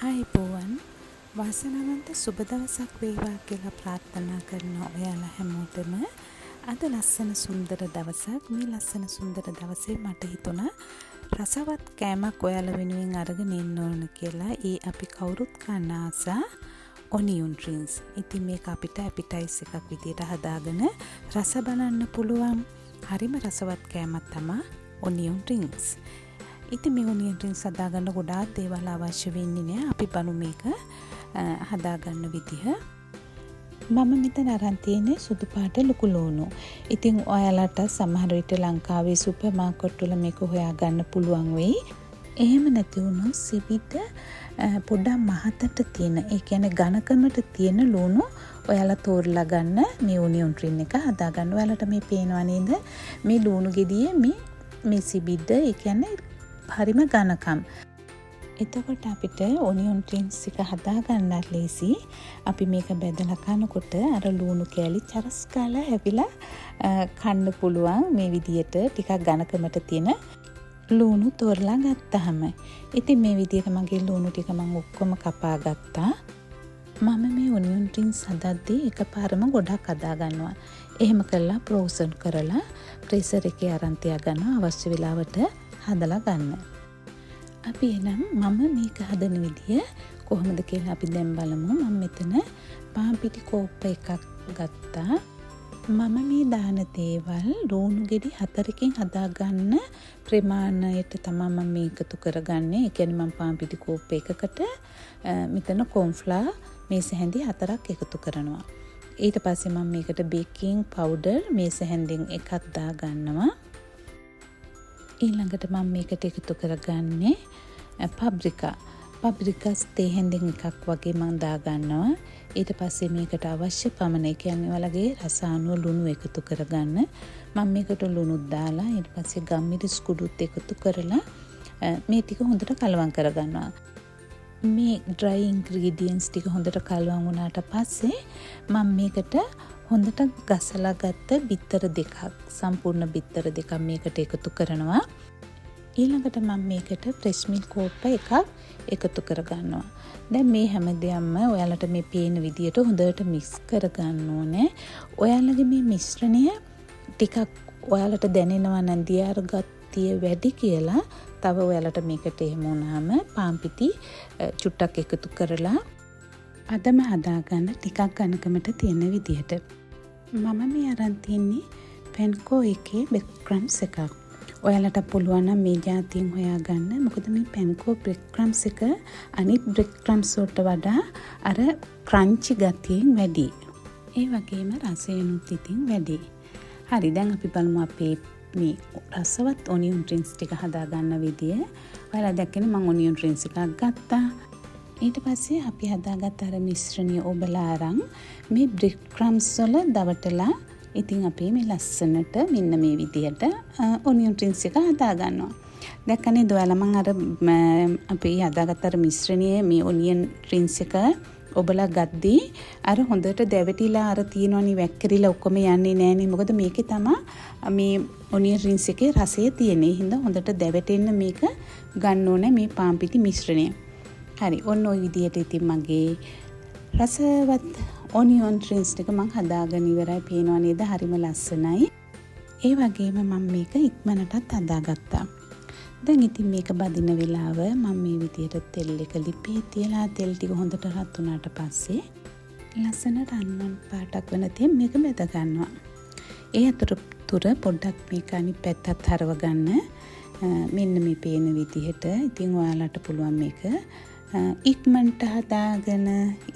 ආයිබෝවන් වාසනාවන්ත සුබ දවසක් වේවා කියලා ප්‍රාර්ථනා කරනවා ඔයාලා හැමෝටම. අද ලස්සන සුන්දර දවසක්. මේ ලස්සන සුන්දර දවසේ මට හිතුණා රසවත් කෑමක් ඔයාලා වෙනුවෙන් අරගෙන ඉන්න ඕන කියලා. අපි කවුරුත් කන්න ආසා ඔනියන් රින්ග්ස්. ඉතින් මේක අපිට ඇපිටයිස් එකක් විදියට හදාගෙන රස බලන්න පුළුවන්. හරිම රසවත් කෑමක් තමයි ඔනියන් රින්ග්ස්. ඉතින් මේ ඔනියන් රින්ග්ස් හදාගන්න ගොඩාක් දේවල් අවශ්‍ය වෙන්නේ නෑ. අපි බලමු මේක හදාගන්න විදිහ. මම මෙතන අරන් තියෙන්නේ සුදු පාට ලුකු ලුණු. ඉතින් ඔයාලට සමහර විට ලංකාවේ සුපර් මාකට් වල මේක හොයාගන්න පුළුවන් වෙයි. එහෙම නැති වුණොත් සිවිත පොඩ්ඩක් මහතට තියෙන, ඒ කියන්නේ ඝනකමට තියෙන ලුණු ඔයාලා තෝරලා ගන්න මේ ඔනියන් රින් එක හදාගන්න. ඔයාලට මේ පේනවා නේද? මේ ලුණු ගෙඩියේ මේ සිබිද්ද, ඒ කියන්නේ හරිම ඝනකම්. එතකොට අපිට ඔනියන් රින්ග්ස් එක හදාගන්නත් ලේසි. අපි මේක බෙදලා කනකොට අර ලුණු කෑලි චරස් කාලා හැපිලා කන්න පුළුවන්. මේ විදියට ටිකක් ඝනකමට තියෙන ලුණු තෝරලා ගත්තාම. ඉතින් මේ විදියට මගේ ලුණු ටික මම ඔක්කොම කපා ගත්තා. මම මේ ඔනියන් රින්ග්ස් හදද්දී එකපාරම ගොඩක් හදා ගන්නවා. එහෙම කළා ප්‍රෝසන් කරලා ෆ්‍රීසර් එකේ අරන් තියාගන්නවා අවශ්‍ය වෙලාවට හදලා ගන්න. අපි එනම් මම මේක හදන විදිය කොහොමද කියලා අපි දැන් බලමු. මම මෙතන පාන් පිටි කෝප්ප එකක් ගත්තා. මම මේ දාන දේවල් ලුණු ගෙඩි 4කින් හදාගන්න ප්‍රමාණයට තමයි මම මේක එකතු කරගන්නේ. ඒ කියන්නේ මම පාන් පිටි කෝප්ප එකකට මෙතන කෝන්ෆ්ලවර් මේස හැඳි 4ක් එකතු කරනවා. ඊට පස්සේ මම මේකට බේකින් පවුඩර් මේස හැඳින් එකක් දාගන්නවා. ඊළඟට මම මේකට එකතු කරගන්නේ පප්‍රිකා තේ හැඳින් එකක් වගේ මම දාගන්නවා. ඊට පස්සේ මේකට අවශ්‍ය පමණ, ඒ කියන්නේ ඔයාලගේ රස අනුව ලුණු එකතු කරගන්න. මම මේකට ලුණුත් දාලා ඊට පස්සේ ගම්මිරිස් කුඩුත් එකතු කරලා මේ ටික හොඳට කලවම් කරගන්නවා. මේ dry ingredients ටික හොඳට කලවම් වුණාට පස්සේ මම මේකට හොඳට ගසලා ගත්ත බිත්තර දෙකක්, සම්පූර්ණ බිත්තර දෙකක් මේකට එකතු කරනවා. ඊළඟට මම මේකට ෆ්‍රෙෂ් මිල්ක් කෝප්ප එකක් එකතු කරගන්නවා. දැන් මේ හැමදේම ඔයාලට මේ පේන විදියට හොඳට මික්ස් කරගන්න ඕනේ. ඔයාලගේ මේ මිශ්‍රණය ටිකක් ඔයාලට දැනෙනවා නම් දියාර ගතිය වැඩි කියලා, තව ඔයාලට මේකට එහෙම වුණාම පාන් පිටි චුට්ටක් එකතු කරලා අදම හදාගන්න ටිකක් ඝනකමට තියෙන විදිහට. මම මේ අරන් තියන්නේ පැන්කෝ එකේ බ්‍රෙඩ් ක්‍රම්ස් එකක්. ඔයාලට පුළුවන් නම් මේ જાතියෙන් හොයාගන්න. මොකද මේ පැන්කෝ බ්‍රෙඩ් ක්‍රම්ස් එක අනිත් බ්‍රෙඩ් ක්‍රම්ස් වලට වඩා අර ක්‍රන්චි ගතියෙන් වැඩි. ඒ වගේම රසයනුත් ඉතින් වැඩි. හරි, දැන් අපි බලමු අපේ මේ රසවත් ඔනියන් රින්ග්ස් ටික හදාගන්න විදිය. ඔයාලා දැක්කනේ මම ඔනියන් රින්ග්ස් එකක් ගත්තා. ඊට පස්සේ අපි හදාගත්ත අර මිශ්‍රණය ඔබලා අරන් මේ බ්‍රෙඩ් ක්‍රම්ස් වල දවටලා, ඉතින් අපි මේ ලස්සනට මෙන්න මේ විදියට ඔනියන් රින්ග්ස් එක හදා ගන්නවා. දැක්කනේ ඔයාලා මම අර අපි හදාගත්ත අර මිශ්‍රණයේ මේ ඔනියන් රින්ග්ස් එක ඔබලා ගද්දී අර හොඳට දැවටිලා අර තියෙනවනේ වැක්කිරිලා ඔක්කොම යන්නේ නැහනේ. මොකද මේකේ තමයි මේ ඔනියන් රින්ග්ස් එකේ රසය තියෙන්නේ. ඒ හින්දා හොඳට දැවටෙන්න මේක ගන්න ඕනේ මේ පාන් පිටි මිශ්‍රණය. හරි, ඔන්න ඔය විදියට ඉතින් මගේ රසවත් ඔනියන් රින්ග්ස් ටික මම හදාගෙන ඉවරයි. පේනවා නේද? හරිම ලස්සනයි. ඒ වගේම මම මේක ඉක්මනටත් හදාගත්තා. දැන් ඉතින් මේක බදින වෙලාව මම මේ විදියට තෙල් එක ලිපේ තියලා තෙල් ටික හොඳට රත් වුණාට පස්සේ ලස්සන රන්වන් පාටක් වෙන තෙම් මේක බෙද ගන්නවා. ඒ අතරතුර පොඩ්ඩක් මේක අනිත් පැත්තත් හරව ගන්න. මෙන්න මේ පේන විදිහට. ඉතින් ඔයාලට පුළුවන් මේක ඉක්මනට හදාගෙන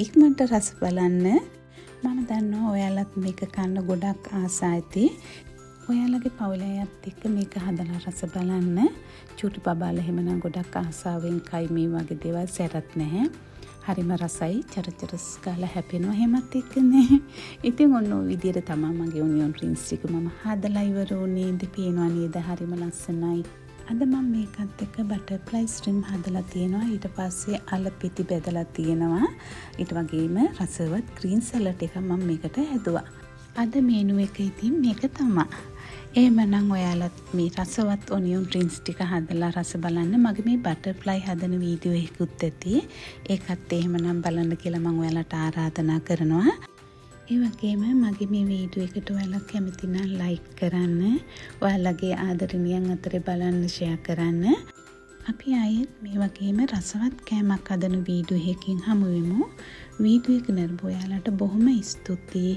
ඉක්මනට රස බලන්න. මම දන්නවා ඔයාලත් මේක කන්න ගොඩක් ආසා ඇති. ඔයාලගේ පවුලේ අයත් එක්ක මේක හදලා රස බලන්න. චූටි බබාලා එහෙමනම් ගොඩක් ආසාවෙන් කයි මේ වගේ දේවල් සැරත් නැහැ. හරිම රසයි, චරචරස් කාලා හැපෙනවා එහෙමත් එක්කනේ. ඉතින් ඔන්න ඔය විදිහට තමයි මගේ ඔනියන් රින්ග්ස් ටික මම හදලා ඉවර වුණේ. ඉතින් පේනවා නේද? හරිම ලස්සනයි. අද මම මේකත් එක්ක බටර්ෆ්ලයි ස්ට්‍රීම් හදලා තියෙනවා. ඊට පස්සේ අල පිටි බෙදලා තියෙනවා. ඊට වගේම රසවත් ග්‍රීන් සලාඩ් එකක් මම මේකට හැදුවා. අද මේනු එක ඉතින් මේක තමයි. එහෙමනම් ඔයාලත් මේ රසවත් ඔනියන් රින්ස් ටික හදලා රස බලන්න. මගේ මේ බටර්ෆ්ලයි හදන වීඩියෝ එකකුත් ඇති. ඒකත් එහෙමනම් බලන්න කියලා මම ඔයාලට ආරාධනා කරනවා. ඒ වගේම මගේ මේ වීඩියෝ එකට ඔයාලා කැමති නම් ලයික් කරන්න. ඔයාලගේ ආදරණීයන් අතරේ බලන්න ෂෙයා කරන්න. අපි ආයෙත් මේ වගේම රසවත් කෑමක් හදන වීඩියෝ එකකින් හමු වෙමු. වීඩියෝ එක නරඹ ඔයාලට බොහොම ස්තුතියි.